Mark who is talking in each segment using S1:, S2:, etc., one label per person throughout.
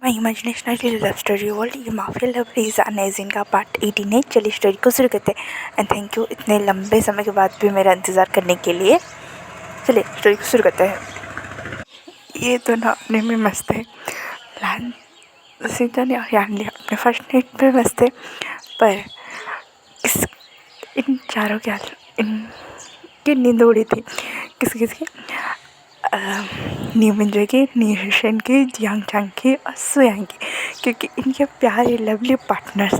S1: माई इमेजिनेशनल love story world ये mafia love Reeza नेजिन का part 18 है। चलिए स्टोरी को शुरू करते हैं। एंड थैंक यू इतने लंबे समय के बाद भी मेरा इंतज़ार करने के लिए। चलिए स्टोरी को शुरू करते हैं। ये तो ना अपने में मस्त है। सीता ने यान लिया अपने फर्स्ट नाइट पे मस्त है, पर इस इन चारों के इनकी नींद उड़ी थी। किस किस की? न्यू मिंजो की, न्यू हिशन की, जियांग चांग की और सुयांग की, क्योंकि इनके प्यारे लवली पार्टनर्स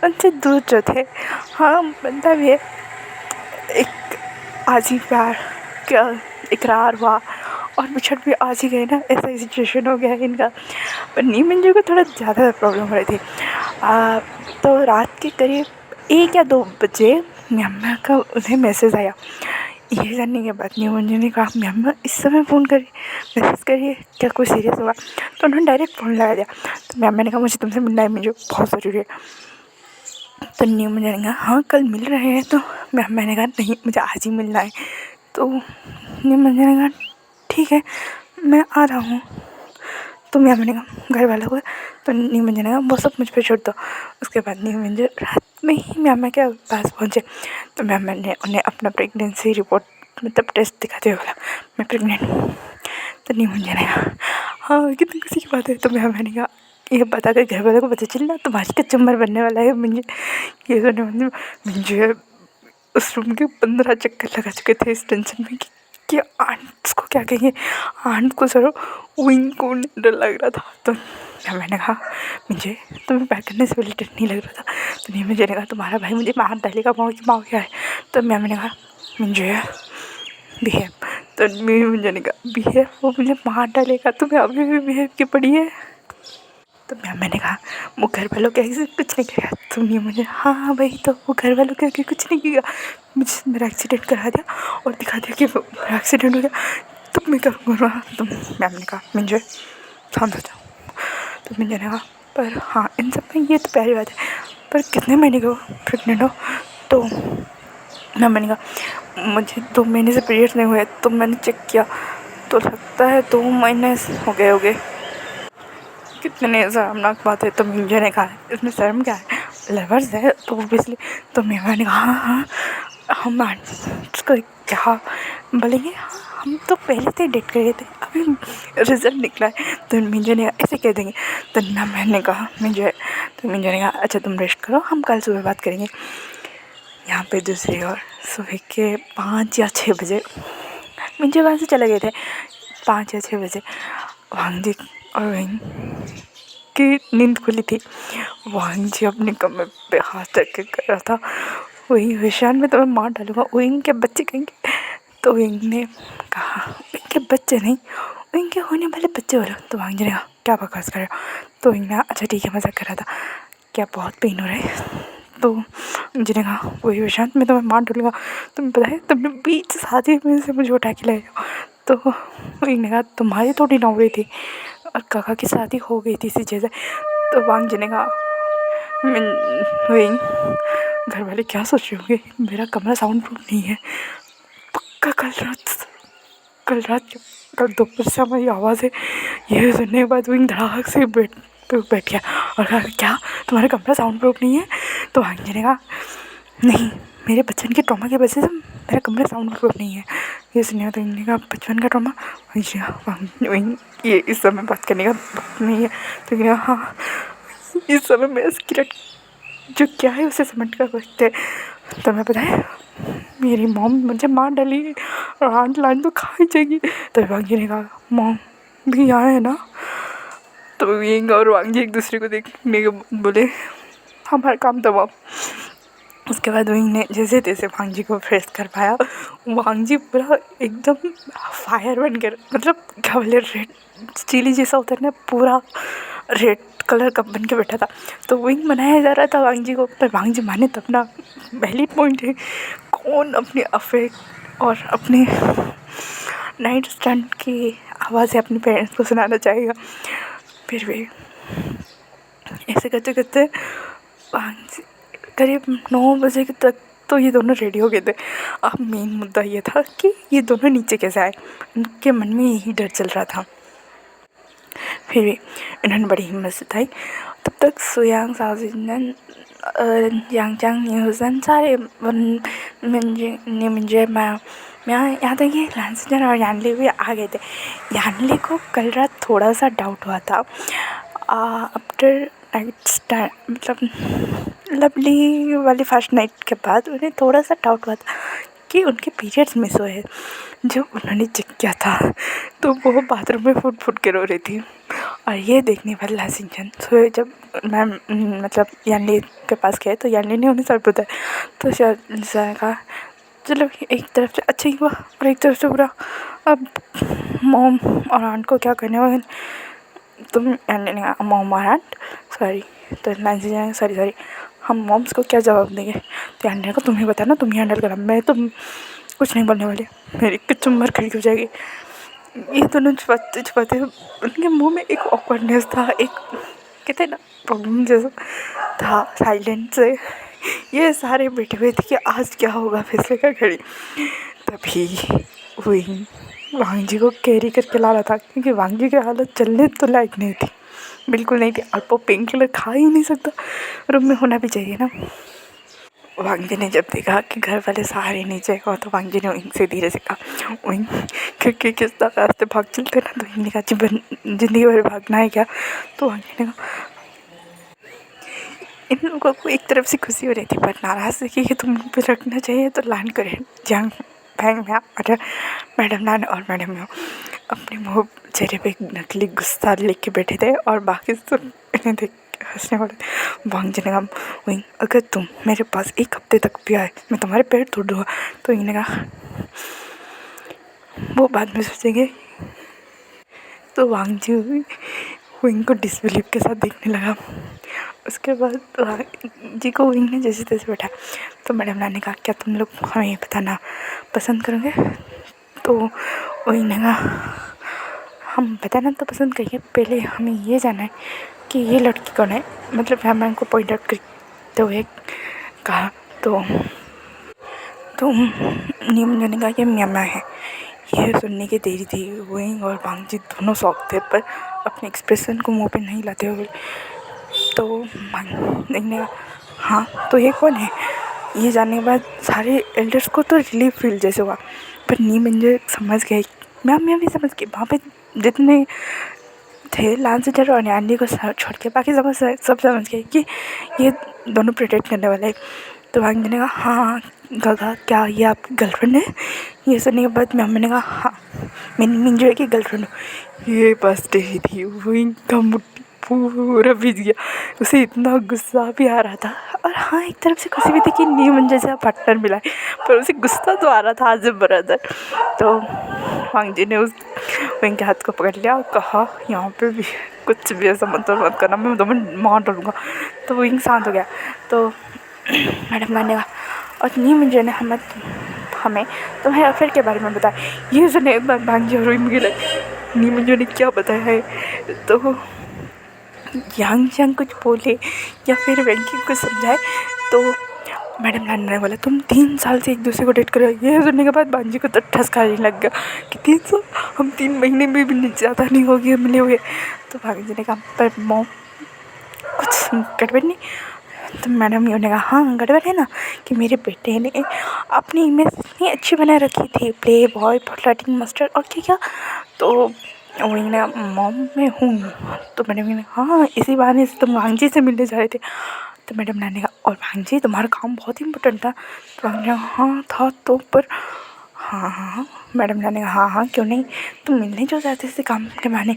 S1: उनसे दूर जो थे। हाँ बनता भी है, एक आज ही प्यार क्या इकरार हुआ और बिछड़ भी आज ही गए ना, ऐसा ही सिचुएशन हो गया है इनका। पर न्यू मिंजो को थोड़ा ज़्यादा प्रॉब्लम हो रही थी। तो रात के करीब 1 या 2 बजे म्यामा का उन्हें मैसेज आया। ये जानने के बाद न्यू मिंजो ने कहा म्यामा इस समय फ़ोन करिए, मैसेज करिए, क्या कोई सीरियस हुआ? तो उन्होंने डायरेक्ट फ़ोन लगा दिया। तो म्यामा ने कहा मुझे तुमसे मिलना है मिंजो, बहुत ज़रूरी है। तो न्यू मिंजो ने कहा हाँ कल मिल रहे हैं। तो म्यामा ने कहा नहीं मुझे आज ही मिलना है। तो न्यू मिंजो ने कहा ठीक है मैं आ रहा हूँ। तो म्यामा ने कहा घर वालों को, तो न्यू मिंजो ने कहा वो सब मुझ पर छोड़ दो। उसके बाद न्यू मिंजो रात में ही म्यामा के पास पहुँचे। तो म्यामा ने उन्हें अपना प्रेगनेंसी रिपोर्ट मतलब टेस्ट दिखाते हुए बोला मैं प्रेग्नेंट हूँ। तो न्यू मिंजो ने कहा हाँ कितनी खुशी की बात है। तो म्यामा ने कहा ये बता कर घर वालों को पता चल ना तुम्हारी कचम्बर बनने वाला है मिंजो। ये सुने मिंजो उस रूम के 15 चक्कर लगा चुके थे इस टेंशन में कि आंट्स को क्या कहेंगे, आंट को सर विंग को डर लग रहा था। तो मैंने कहा मुझे तुम्हें पैक करने से पहले डर नहीं लग रहा था? तो नहीं मुझे कहा तुम्हारा भाई मुझे मार डालेगा, माँ क्या है? तो मैंने कहा मुझे बिहेव। तो मुझे ने कहा बिहेव, वो मुझे मार डालेगा, तुम्हें अभी भी बिहेव की पड़ी है? तो मैंने कहा वो घर वालों के आगे कुछ नहीं किया। तो नहीं मुझे हाँ भाई तो वो घर वालों के आगे कुछ नहीं किया, मुझे मेरा एक्सीडेंट करा दिया और दिखा दिया कि मेरा एक्सीडेंट हो गया, तो मैं करूँगा। तो मैम ने कहा मिंजो शांत हो जाओ। तो मिंजो ने कहा पर हाँ इन सब में ये तो प्यारी बात है, पर कितने महीने के हो प्रेगनेंट हो? तो मैंने कहा मुझे 2 महीने से पीरियड्स नहीं हुए। तो मैंने चेक किया तो लगता है 2 महीने हो गए। कितने शर्मनाक बात है। तो मिंजो ने कहा इसमें शर्म क्या है, लवर्स है तो ऑब्वियसली। तो मैंने कहा हाँ हम उसको क्या बोलेंगे, हाँ हम तो पहले से डेट कर रहे थे, अभी रिजल्ट निकला है। तो मिंजो ने कहा ऐसे कह देंगे? तो ना मैंने कहा मिंजो, तो मिंजो ने कहा अच्छा तुम रेस्ट करो, हम कल सुबह बात करेंगे। यहाँ पे दूसरी ओर सुबह के 5 या 6 बजे मिंजो वहाँ से चले गए थे। 5 या 6 बजे वांग जी और विंग की नींद खुली थी। वांग जी अपने कमरे पे हाथ रख के कर रहा था वही विशान में तुम्हें मार डालूंगा, विंग के बच्चे कहेंगे। तो विंग ने कहा विंग के बच्चे नहीं, विंग के होने वाले बच्चे बोलो। तो वांग जी ने कहा क्या बकवास कर रहे हो? तो विंग ने अच्छा ठीक है मजाक कर रहा था, क्या बहुत पेन हो रहा है? तो मुझे ने कहा वही विशांत मैं तुम्हें मार डालूंगा, तुम्हें पता है तुमने बीच शादी में से मुझे उठा के लाए। तो विंग ने कहा तुम्हारी थोड़ी ना हो रही थी और काका की शादी हो गई थी इसी जैसे। तो वांग जी ने कहा विंग घर वाले क्या सोच रहे होंगे, मेरा कमरा साउंड प्रूफ नहीं है। पक्का कल रात कल दोपहर से हमारी आवाज़ है। ये सुनने के बाद विंग धड़ाक से बैठ गया और कहा क्या तुम्हारा कमरा साउंड प्रूफ नहीं है? तो वांग जी ने कहा नहीं मेरे बचपन के ट्रॉमा की वजह से मेरा कमरा साउंड प्रूफ नहीं है। ये सुनिए तो इन्होंने कहा बचपन का ट्रॉमा, ये इस समय बात करने का वक्त नहीं है। तो हाँ इस समय मेरा सिगरेट जो क्या है उसे समझ कर वक्त है। तो मैं पता है मेरी मॉम मुझे मार डाली और आंट लान तो खा ही जाएगी। तो वांग जी ने कहा मॉम भी यहाँ है ना? तो विंग और वांग जी एक दूसरे को देखने के बोले हमारा काम तमाम। उसके बाद विंग ने जैसे तैसे वांग जी को फ्रेश कर पाया। वांग जी पूरा एकदम फायर बन कर, मतलब क्या बोले रेड चिली जैसा होता है ना, पूरा रेड कलर का बन के बैठा था। तो विंग बनाया जा रहा था वांग जी को, पर वांग जी माने तब ना। पहली पॉइंट है कौन अपने अफेक्ट और अपने नाइट स्टैंड की आवाज़ें अपने पेरेंट्स को सुनाना चाहेगा। फिर भी ऐसे करते करते वांग जी करीब 9 बजे तक तो ये दोनों रेडी हो गए थे। अब मेन मुद्दा ये था कि ये दोनों नीचे कैसे आए, उनके मन में यही डर चल रहा था। फिर भी इन्होंने बड़ी हिम्मत जताई। तब तक सुयांग, साजिन, यांगचांग, न्यूजन सारे मुझे मैं यहाँ तक कि लांसजन और यानली भी आ गए थे। यानली को कल रात थोड़ा सा डाउट हुआ था आफ्टर नाइट स्टार्ट, मतलब लवली वाली फर्स्ट नाइट के बाद उन्हें थोड़ा सा डाउट हुआ था कि उनके पीरियड्स मिस हुए हैं। जब उन्होंने चेक किया था तो वो बाथरूम में फुट फुट के रो रही थी। और ये देखने वाले लासिंचन तो जब मैम मतलब यानली के पास गए तो यानली ने उन्हें सब बताया। तो सर कहा चलो एक तरफ से अच्छा ही हुआ और एक तरफ से बुरा, अब मॉम और आंट को क्या करने वाले तुम। यानली ने कहा मॉम और आंट सॉरी, तो लासिंचन सॉरी हम मॉम्स को क्या जवाब देंगे। तो यानली ने कहा तुम्हें बताना, तुम ही हैंडल करना, मैं तुम कुछ नहीं बोलने वाली, मेरी कुछ उम्र खड़ी हो जाएगी। ये दोनों छुपाते उनके मुंह में एक ऑकवर्डनेस था, एक कहते ना प्रॉब्लम जैसा था साइलेंट से। ये सारे बैठे हुए थे कि आज क्या होगा फैसले का घड़ी। तभी वही वांगजी को कैरी करके ला रहा था, क्योंकि वांगजी की हालत चलने तो लायक नहीं थी, बिल्कुल नहीं थी। और वो पेन किलर खा ही नहीं सकता, रूम में होना भी चाहिए ना। वांगजी ने जब देखा कि घर वाले सारे नीचे गए तो वांगजी ने वहीं से धीरे से कहा वहीं क्योंकि किस तरह रास्ते भाग चलते ना। तो वहीं ने कहा जिंदगी भर भागना है क्या। तो वांगजी ने कहा इन लोगों को एक तरफ से खुशी हो रही थी पर नाराज़गी कि तुम पे रखना चाहिए। तो लान करे जंग भैंग में मैडम नान और मैडम में अपने मुँह चेहरे पे नकली गुस्सा लेके बैठे थे और बाकी सब इन्हें देख हंसने वाले थे। वांगजी ने कहा वहीं अगर तुम मेरे पास एक हफ्ते तक भी आए मैं तुम्हारे पैर तोड़ दूँगा। तो इन्हें कहा वो बाद में सोचेंगे। तो वांगजी विंग को डिसबिलीव के साथ देखने लगा। उसके बाद जी को विंग ने जैसे तैसे बैठा। तो मैडम ने कहा क्या तुम लोग हमें बताना पसंद करोगे। तो विंग ने कहा हम बताना तो पसंद करिए, पहले हमें ये जानना है कि ये लड़की कौन है। मतलब मैम को पॉइंट आउट करते हुए कहा। तो नियम ने कहा कि म्यामा है। यह सुनने की देरी थी। विंग और वांगजी दोनों शौक थे पर अपने एक्सप्रेशन को मुंह पे नहीं लाते हुए। तो देखने का हाँ तो ये कौन है। ये जानने के बाद सारे एल्डर्स को तो रिलीफ फील जैसे हुआ, पर नी मुझे समझ गए, मैं भी समझ गई। वहाँ पे जितने थे लांसडर और यानली को छोड़ के बाकी सब समझ गए कि ये दोनों प्रोटेक्ट करने वाले। तो वांगजी ने कहा हाँ गगा क्या ये आपकी गर्लफ्रेंड है। ये सुनने के बाद मैंने कहा हाँ मेरी मिंजो की गर्लफ्रेंड हो। ये बस डे थी, वो इनका मुट्ठी पूरा भीज गया। उसे इतना गुस्सा भी आ रहा था और हाँ एक तरफ से खुशी भी थी कि नी मुंजे से पार्टनर मिला है, पर उसे गुस्सा तो आ रहा था आज ब्रदर। तो वांगजी ने उस विंग के हाथ को पकड़ लिया और कहा यहाँ पे भी कुछ भी ऐसा मत करना, मैं तुम्हें मार डालूँगा। तो विंग शांत हो गया। तो मैडम ने कहा और नी मुंजे ने हमें तुम्हारे अफेयर के बारे में बताया। ये सुने वांगजी और विंग मिले नी मुंजे ने क्या बताया है। तो यांग कुछ बोले या फिर वेंकी कुछ समझाए। तो मैडम नानी ने बोला तुम 3 साल से एक दूसरे को डेट कर रहे हो। ये सुनने के बाद बांजी को तो ठसका लग गया कि 3 साल, हम 3 महीने में भी ज़्यादा नहीं हो गए मिले हुए। तो भाभी जी ने कहा पर मॉम कुछ गड़बड़ नहीं। तो मैडम ने कहा हाँ गड़बड़ है ना कि मेरे बेटे ने अपनी इमेज इतनी अच्छी बना रखी थी, प्ले बॉय फ्लर्टिंग मास्टर और क्या। तो वही ना मॉम मैं हूँ। तो मैडम ने हाँ इसी बहाने से तुम वांगजी से मिलने जा रहे थे। तो मैडम ने कहा और वांगजी तुम्हारा काम बहुत इम्पोर्टेंट था। तो वांगजी हाँ था तो पर हाँ मैडम ने कहा हाँ क्यों नहीं, तुम मिलने जो जाते थे काम के बहाने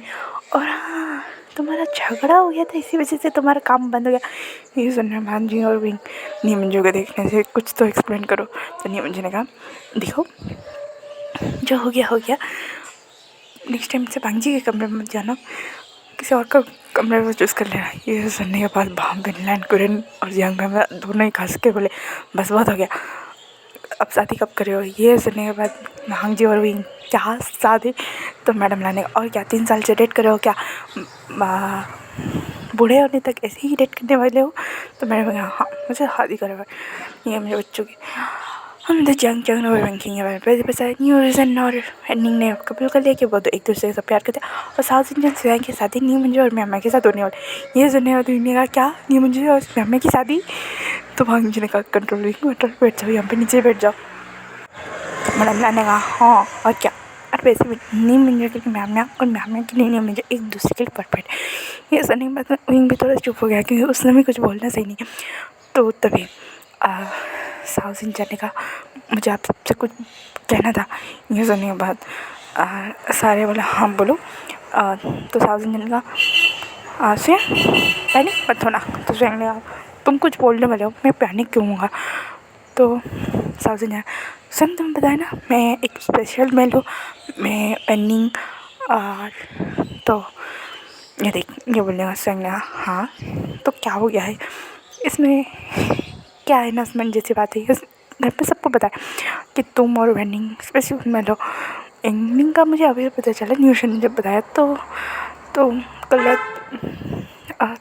S1: और हाँ तुम्हारा झगड़ा हो गया था इसी वजह से तुम्हारा काम बंद हो गया। ये सुनने वांगजी और विंग नीमंजू को देखने से कुछ तो एक्सप्लेन करो। तो नीमंजू ने कहा देखो जो हो गया नेक्स्ट टाइम से वांगजी के कमरे में मत जाना, किसी और का कमरे में चूज़ कर लेना। ये सुनने के बाद भाम फिनलैंड कुरन और जियांग भाई दोनों ही हंस के बोले बस बहुत हो गया, अब शादी कब करे हो। ये सुनने के बाद वांगजी और विंग क्या शादी। तो मैडम लाने और क्या 3 साल से डेट करे हो क्या, बूढ़े होने तक ऐसे ही डेट करने वाले हो। तो मैंने कहा हाँ मुझे शादी करे ये मेरे बच्चों की हम तो जंग जंग और रैंकिंग के बारे में बस न्यूज़ और एंडिंग ने कपिल को लेके वो तो एक दूसरे से प्यार करते हैं। और साउथ इंडियन स्वयं की शादी नी मंजू और मैम के साथ होने वाली, ये सुनने वाले ने कहा क्या नी मंजू और मैम की शादी, तो भांग जी ने कहा कंट्रोल बैठ जाओ, यहाँ पे नीचे बैठ जाओ। मैडम ने कहा हाँ और क्या, और वैसे भी नी मंजू की मैम और मैम की नी मंजू एक दूसरे के लिए परफेक्ट। ये सुनने के बाद विंग भी थोड़ा चुप हो गया क्योंकि उसने भी कुछ बोलना सही नहीं। तो तभी साउथ इंडियन ने कहा मुझे आप सबसे कुछ कहना था। ये सुनने के बाद सारे बोला हाँ बोलो। तो साउथ इंडियन ने कहा स्वयं पैनिक मत होना। तो स्वयं ने कहा तुम कुछ बोलने वाले हो, मैं पैनिक क्यों हूँगा। तो साउथ इंडियन स्वयं तुम्हें बताया ना मैं एक स्पेशल मेल हूँ, मैं एंडिंग और तो ये देख ये बोलने का स्वयं ने कहा हाँ तो क्या हो गया है इसमें, क्या अनाउंसमेंट जैसी बात है घर पे सबको पता है कि तुम और वेंडिंग स्पेशल में लो। एंडिंग का मुझे अभी पता चला, न्यूशन ने जब बताया तो कल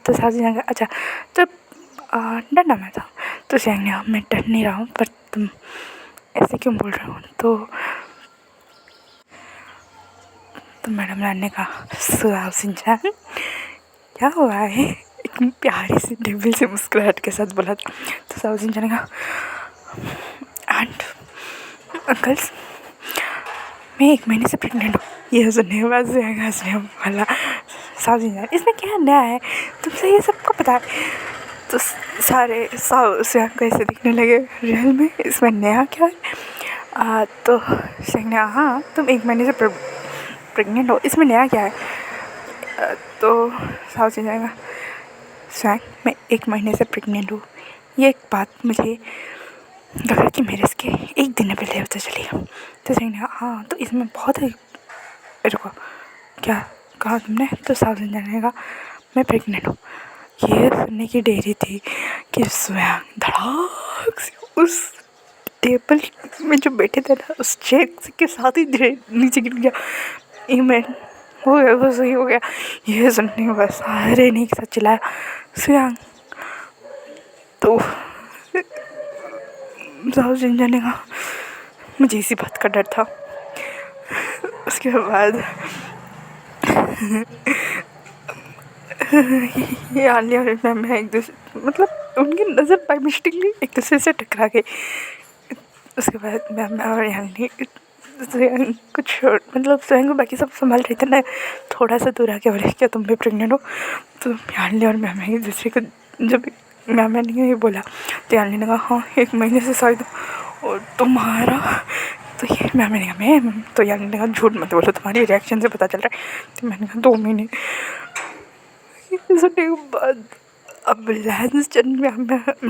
S1: तो साजी ने अच्छा तो डरना मैं था। तो सैंग ने मैं डर नहीं रहा हूँ पर तुम ऐसे क्यों बोल रहे हो। तो मैडम रान ने कहा सुहाव सिंचान क्या हुआ है, एक प्यारी सी डेविल से मुस्कुराहट के साथ बोला था। तो साउथ इंडियन ने कहा एंड अंकल्स मैं 1 महीने से प्रेग्नेंट हूँ। ये सुनने के बाद हंसने वाला साउथ इंडियन इसमें क्या नया है, तुमसे ये सबको पता है। तो सारे से कैसे दिखने लगे रियल में, इसमें नया क्या है। तो शेख ने हाँ तुम 1 महीने से प्रेग्नेंट हो, इसमें नया क्या है। तो साउथ इंडियन का स्वयं मैं 1 महीने से प्रेग्नेंट हूँ, ये एक बात मुझे लगा कि मेरे इसके 1 दिन पहले पता चली। तो सही ने हाँ तो इसमें बहुत ही रुको क्या कहा तुमने। तो साउथ इंडियन ने कहा मैं प्रेग्नेंट हूँ। ये सुनने की देरी थी कि स्वयं धड़ाक से उस टेबल में जो बैठे थे ना उस चेयर के साथ ही नीचे गिर गया। इमें हो गया वो सही हो गया। ये सुनने के बाद सारे नहीं साथ चिल्लाया स्वयं। तो साउथ इंडियन ने कहा मुझे इसी बात का डर था। उसके बाद ये आलिया और मैम एक दूसरे मतलब उनकी नज़र बाई मिस्टेकली एक दूसरे से टकरा गई। उसके बाद मैम और यानी कुछ मतलब स्वयं को बाकी सब संभाल रहे थे ना, थोड़ा सा दूर आके बोले क्या तुम भी प्रेग्नेंट हो। तो यानी और मैम एक दूसरे को जब मैम ने ये बोला तो यानी ने कहा हाँ 1 महीने से शायद और तुम्हारा। तो ये मैम ने कहा मैं, तो यानी ने कहा झूठ मत बोलो तुम्हारी रिएक्शन से पता चल रहा है। तो मैंने कहा 2 महीने। सुनने के बाद अब लहन चंद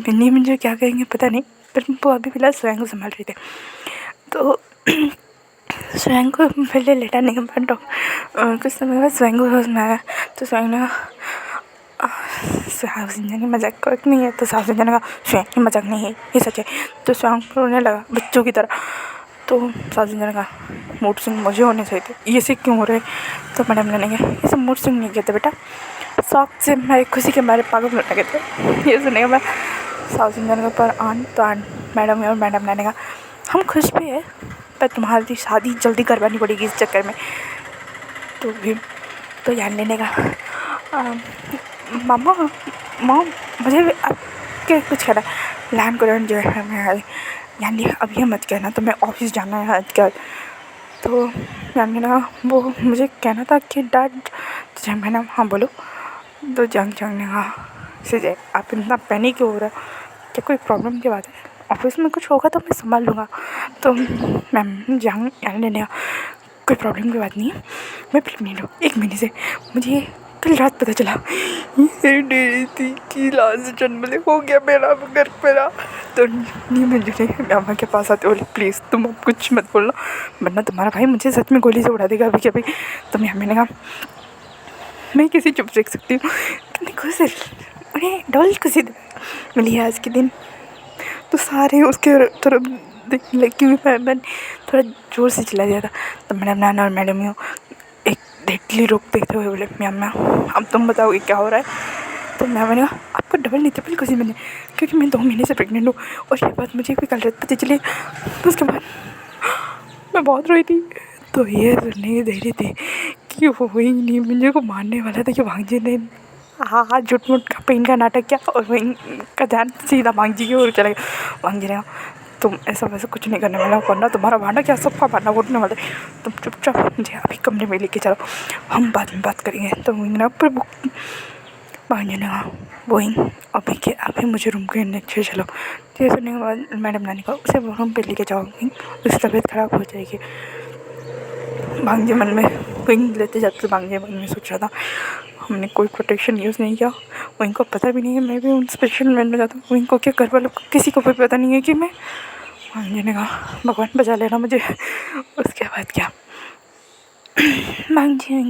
S1: में मुझे क्या कहेंगे पता नहीं, पर वो अभी फिलहाल स्वयं को संभाल रहे थे। तो स्वयं को पहले लेटा नहीं बट कुछ समय बाद स्वयं को होश में आया। तो स्वयं ने साउथ इंडियन की मजाक करक नहीं है। तो साउथ इंडियन ने कहा स्वयं की मजाक नहीं है ये सच है। तो स्वयं को रोने लगा बच्चों की तरह। तो साउथ इंडियन ने कहा मूड स्विंग मुझे होने चाहिए थे, ये से क्यों हो रहे। तो मैडम ने कहा ये सब मूड स्विंग नहीं कहते बेटा, शौक से मेरे खुशी के बारे पागल होने लगे थे। ये सुनने के बाद साउथ इंडियन के ऊपर तो मैडम और मैडम ने कहा हम खुश भी है पर तुम्हारी शादी जल्दी करवानी पड़ेगी इस चक्कर में। तो भी तो यानी ने कहा मामा मुझे भी आपके कुछ कहना लैंड करेंट जो है मैं यानी अब ये मत कहना तो मैं ऑफिस जाना है आजकल। तो यानी ना वो मुझे कहना था कि डैड तो मैंने हाँ बोलो। तो जंग ने कहा से आप इतना पैनिक क्यों हो रहा है, क्या कोई प्रॉब्लम की बात है, ऑफिस में कुछ होगा तो मैं संभाल लूँगा। तो मैम जंग यानी ने कोई प्रॉब्लम की बात नहीं है, मैं प्रेग्नेंट हूँ 1 महीने से, मुझे कल रात पता चला। ये डेरी थी कि लास्ट जन्म में हो गया मेरा घर मेरा। तो नहीं मंजू ने अम्मा के पास आते बोले प्लीज़ तुम अब कुछ मत बोलना वरना तुम्हारा भाई मुझे सच में गोली से उड़ा देगा अभी के अभी। तो मैंने कहा मैं किसी चुप देख सकती हूँ, कितनी खुश है उन्हें डबल खुशी मिली है आज के दिन। तो सारे उसके तरफ देखने लगी हुई मैं थोड़ा ज़ोर से चिल्ला दिया था। तो मैडम नाना और मैडम यू एक डेटली रोक देखते हुए बोले मैम अब तुम बताओगे क्या हो रहा है। तो मैंने कहा आपको डबल नहीं ट्रिपल खुशी मैंने, क्योंकि मैं 2 महीने से प्रेग्नेंट हूँ। और ये बात मुझे कोई कल रात पता चली। तो उसके बाद मैं बहुत रोई थी। तो ये सुनने दे रही थी कि वो ही नहीं मुझे को मारने वाला था कि भांजी ने हाँ झूठ मूठ का पेन का नाटक किया और वहीं का ध्यान सीधा भांजी की ओर चला गया। भांजी ने तुम ऐसा वैसा कुछ नहीं करने वाला, वरना तुम्हारा भांडा क्या सबका भांडा उठने वाला है, तुम चुपचाप मुझे अभी कमरे में लेके चलो, हम बाद में बात करेंगे। तो वहीं ना पर भांजी ने कहा वहीं अभी मुझे रूम के नीचे चलो। ये सुनने के बाद मैडम ने कहा उसे रूम पे लेके जाओ, उसकी तबीयत ख़राब हो जाएगी। भांजे मन में विंग लेते जाते भांजे मन में सोच रहा था हमने कोई प्रोटेक्शन यूज़ नहीं किया, विंग को पता भी नहीं है मैं भी उन स्पेशल मैन में जाता हूँ, विंग को क्या घर वालों किसी को भी पता नहीं है कि मैं। भांजे ने कहा भगवान बचा लेना मुझे। उसके बाद क्या भांजे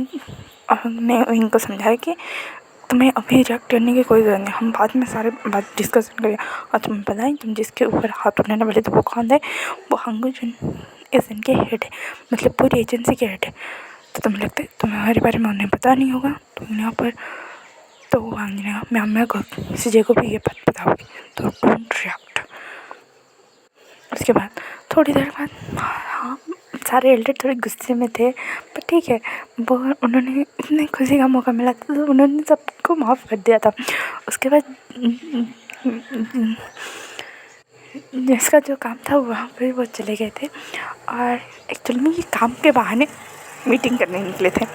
S1: ने विंग को समझाया कि तुम्हें अभी रिएक्ट करने की कोई ज़रूरत नहीं, हम बाद में सारे बात डिस्कशन करें। और तुम्हें पता है तुम जिसके ऊपर हाथ उठाने वाले थे वो कौन है, वो हंगू जुन इस इनके हेड है, मतलब पूरी एजेंसी के हेड है। तो तुम्हें लगता है तुम्हारे बारे में उन्हें पता नहीं होगा तुम यहाँ पर। तो वो भांगने का मैं को सीजे को भी ये बात बताओगी तो डोंट रिएक्ट। उसके बाद थोड़ी देर बाद हाँ सारे एल्डर थोड़े गुस्से में थे, पर ठीक है वो उन्होंने इतने खुशी का मौका मिला था तो उन्होंने सबको माफ़ कर दिया था। उसके बाद जिसका जो काम था वहाँ पर वो चले गए थे और एक्चुअली में ये काम के बहाने मीटिंग करने निकले थे,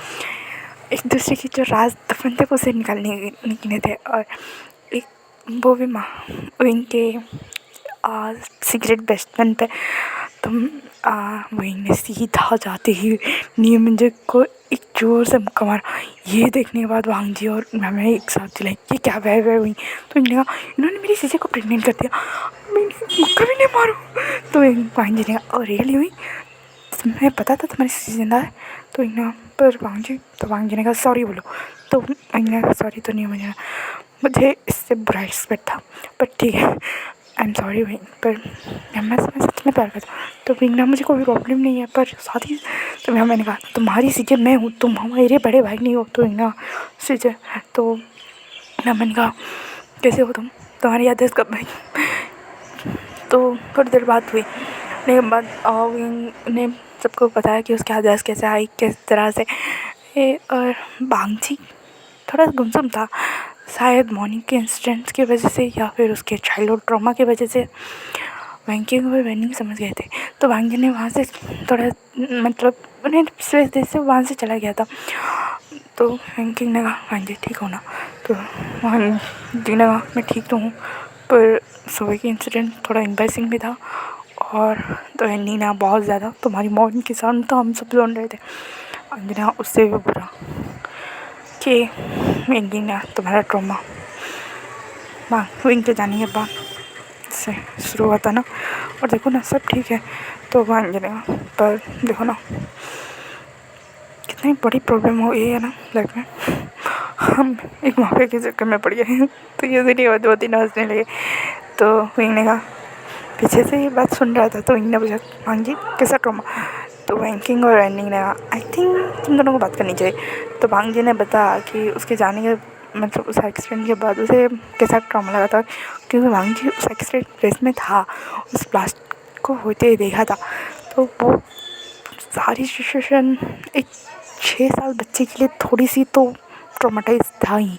S1: एक दूसरे की जो राज दफन थे उसे निकालने निकले थे। और एक वो भी विंग के सीक्रेट बेस्ट फ्रेंड पे तो विंग ने सीधा जाते ही नीमंजक को एक जोर से मुक्का मारा। ये देखने के बाद वांगजी और मैं एक साथ चिल्लाई ये क्या वह विंग। तो इन्होंने कहा इन्होंने मेरी सीजे को प्रेग्नेंट कर दिया, मैं मुक्का भी नहीं मारूँ। तो वांगजी ने कहा और रियली हुई तुम्हें पता था तुम्हारी सीजे जिंदा है। तो इन्हें पर वांगजी ने कहा सॉरी बोलो। तो इन्हें कहा सॉरी तो नहीं मुझे इससे बुरा एक्सपेक्ट था, पर ठीक है आई एम सॉरी विंग, पर मैं सच में प्यार करता हूँ। तो विंग ना मुझे कोई प्रॉब्लम नहीं है पर साथ ही तो मैंने कहा तुम्हारी सीजे मैं हूँ, तुम हमारे बड़े भाई नहीं हो। तो ना सीजे तो मैंने कहा कैसे हो तुम, तुम्हारी यादें कब भाई। तो थोड़ी देर बात हुई, लेकिन बाद विंग ने सबको बताया कि उसकी आदेश कैसे आई किस तरह से। और भांगजी थोड़ा गुमसुम था, शायद मॉर्निंग के इंसिडेंट्स की वजह से या फिर उसके चाइल्डहुड ट्रॉमा की वजह से वैंकिंग और वैनिंग समझ गए थे। तो वांगी ने वहाँ से थोड़ा मतलब उन्हें स्पेस दे से वहाँ से चला गया था। तो वैंकिंग ने कहा वांगी ठीक हो ना। तो वांगी ने कहा मैं ठीक तो हूँ, पर सुबह की इंसिडेंट थोड़ा एम्बैरेसिंग भी था। और तो एनी ना बहुत ज़्यादा तुम्हारी मॉर्निंग के साथ तो हम सब सुन रहे थे, अंजना उससे भी बुरा कि विंगी ना तुम्हारा ट्रॉमा विंग के जाने के बाद से शुरू हुआ था ना। और देखो ना सब ठीक है। तो अंजना पर देखो ना कितनी बड़ी प्रॉब्लम हो गई है ना लाइफ में, हम एक माफिया के चक्कर में पड़ गए। तो ये नहीं हुआ 2-3 हंसने लगे। तो विंग ने कहा पीछे से ये बात सुन रहा था तो विंग ने पूछा भांजी कैसा ट्रॉमा। तो वैंकिंग और एंडिंग ने कहा आई थिंक तुम दोनों को बात करनी चाहिए। तो भांजी ने बताया कि उसके जाने के मतलब उस एक्सीडेंट के बाद उसे कैसा ट्रॉमा लगा था, क्योंकि भांजी उस एक्सीडेंट प्लेस में था, उस ब्लास्ट को होते ही देखा था। तो वो सारी सिचुएशन एक 6 साल बच्चे के लिए थोड़ी सी तो ट्रॉमाटाइज था ही।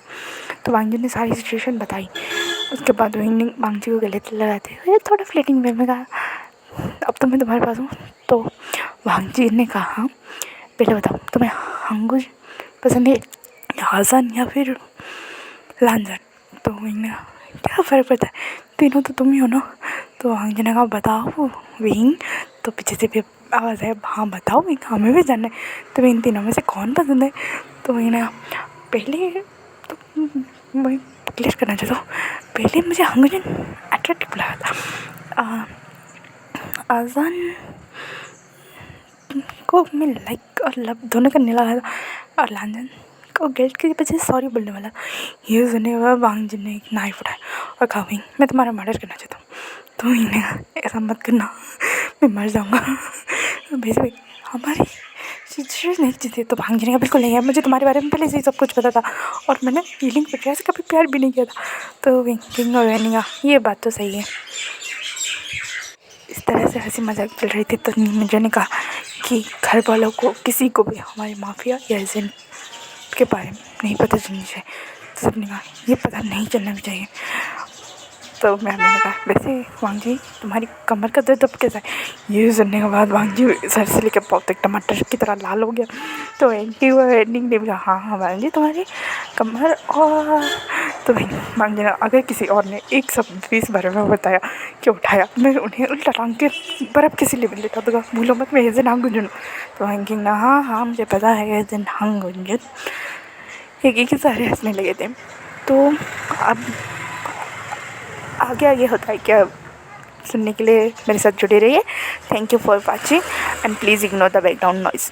S1: तो वांगजी ने सारी सिचुएशन बताई। उसके बाद वांगजी को गले लगाते हुए थोड़ा फ्लेटिंग वे में कहा अब तो मैं तुम्हारे पास हूँ। तो वांगजी ने कहा पहले बताओ तुम्हें हंगू पसंद है हासन या फिर लांजन। तो विंग क्या फ़र्क पड़ता है, तीनों तो तुम ही हो ना। तो वांगजी ने कहा बताओ विंग। तो पीछे से भी आवाज़ है हाँ बताओ विंग हमें भी जानना है। तो इन तीनों में से कौन पसंद है। तो विंग ने पहले तो मैं क्लियर करना चाहता हूँ, पहले मुझे हंगजन अट्रैक्टिव लगा था, आज़ान को मैं लाइक और लव दोनों करने लगा था, और लांजन को गिल्ट की वजह से सॉरी बोलने वाला। ये सुनने के बाद वांगजी ने एक नाइफ उठाया और कहा विंग मैं तुम्हारा मर्डर करना चाहता हूँ। तो इन्हें ऐसा मत करना मैं मर जाऊँगा। बेसिकली हमारी सीरियस नहीं थी तो भांगने का बिल्कुल नहीं है। मुझे तुम्हारे बारे में पहले से ही सब कुछ पता था और मैंने फीलिंग पर से कभी प्यार भी नहीं किया था। तो विंकिंग और वेनिंगा, ये बात तो सही है। इस तरह से हंसी मजाक चल रही थी तो मुझे ने कहा कि घर वालों को किसी को भी हमारे माफिया या एजेंट के बारे में नहीं पता चलनी चाहिए। तो सबने कहा ये पता नहीं चलना भी चाहिए। तो मैंने कहा वैसे वांग जी तुम्हारी कमर का दर्द अब कैसा है। ये सुनने के बाद वांग जी सर से लेकर पाँव तक टमाटर की तरह लाल हो गया। तो एंडिंग ने भी कहा हाँ हाँ वांग जी तुम्हारी कमर और तो भाई वांग जी ने अगर किसी और ने एक शब्द भी इस बारे में बताया कि उठाया मैं उन्हें उल्टा टांग के बर्फ़ किसी लेवल लेटा दूँगा। भूलो मत मैं एजेंट हांग गुंजन। तो वांग ना हाँ हाँ मुझे पता है एजेंट हांग गुंजन। एक ही सारे हंसने लगे थे। तो अब आगे आगे होता है क्या सुनने के लिए मेरे साथ जुड़े रहिए। Thank you for watching and please ignore the background noise.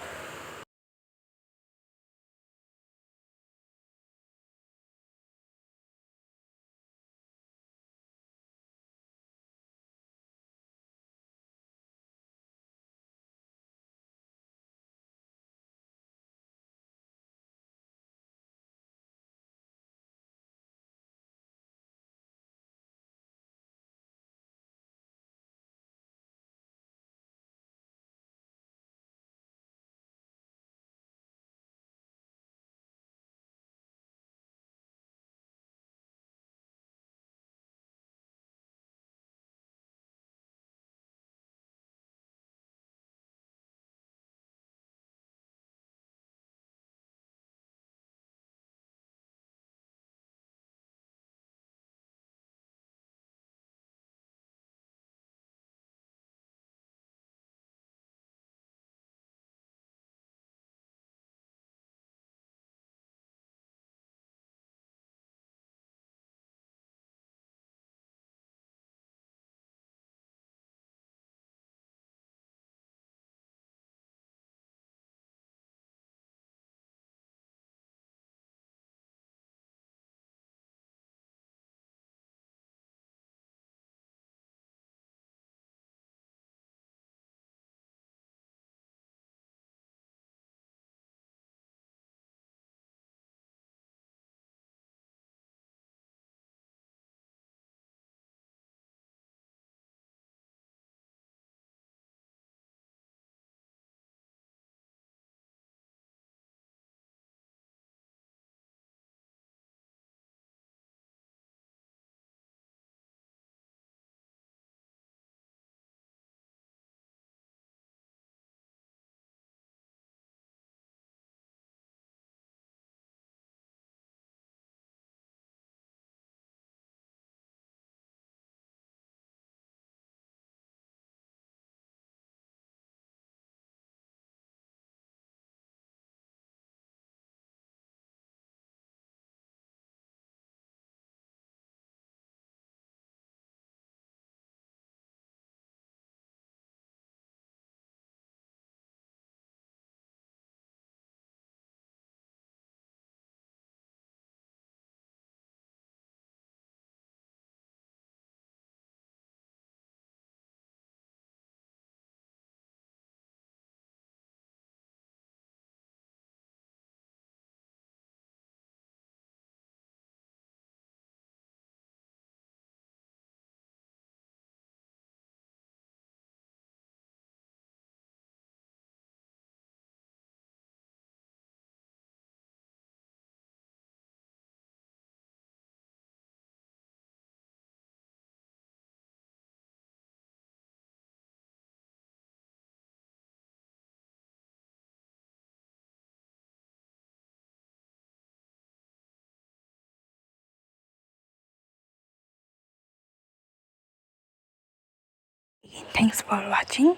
S1: Thanks for watching.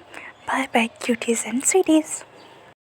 S1: Bye bye cuties and sweeties.